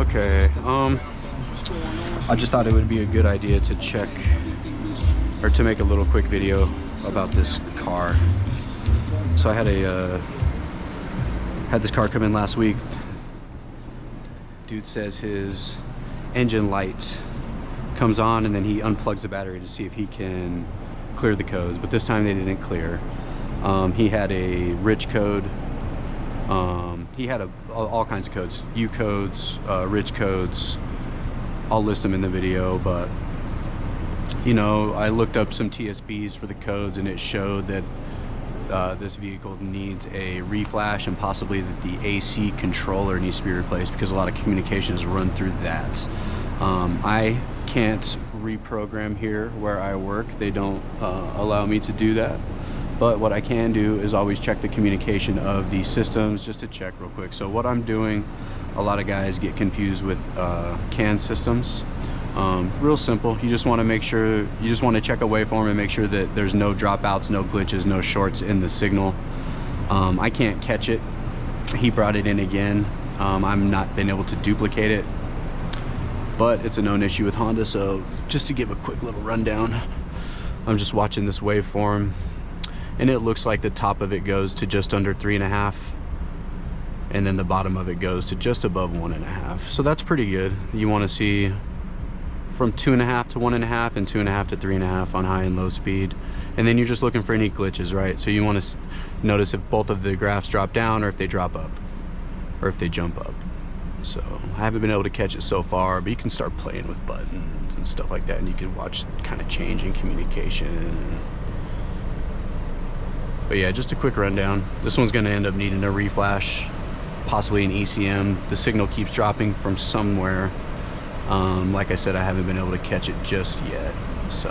Okay, I just thought it would be a good idea to check, or to make a little quick video about this car. So I had this car come in last week. Dude says his engine light comes on and then he unplugs the battery to see if he can clear the codes, but this time they didn't clear. He had a rich code. He had all kinds of codes, U codes, rich codes. I'll list them in the video, but you know, I looked up some TSBs for the codes and it showed that this vehicle needs a reflash and possibly that the AC controller needs to be replaced because a lot of communication is run through that. I can't reprogram here where I work. They don't allow me to do that. But what I can do is always check the communication of the systems just to check real quick. So what I'm doing, a lot of guys get confused with CAN systems. Real simple. You just want to make sure, you just want to check a waveform and make sure that there's no dropouts, no glitches, no shorts in the signal. I can't catch it. He brought it in again. I'm not been able to duplicate it, but it's a known issue with Honda. So just to give a quick little rundown, I'm just watching this waveform and it looks like the top of it goes to just under 3.5 and then the bottom of it goes to just above 1.5. So that's pretty good. You want to see from 2.5 to 1.5 and 2.5 to 3.5 on high and low speed, and then you're just looking for any glitches, right? So you want to notice if both of the graphs drop down or if they drop up or if they jump up. So I haven't been able to catch it so far, but you can start playing with buttons and stuff like that and you can watch kind of change in communication. But yeah, just a quick rundown. This one's going to end up needing a reflash, possibly an ECM. The signal keeps dropping from somewhere. Like I said, I haven't been able to catch it just yet. So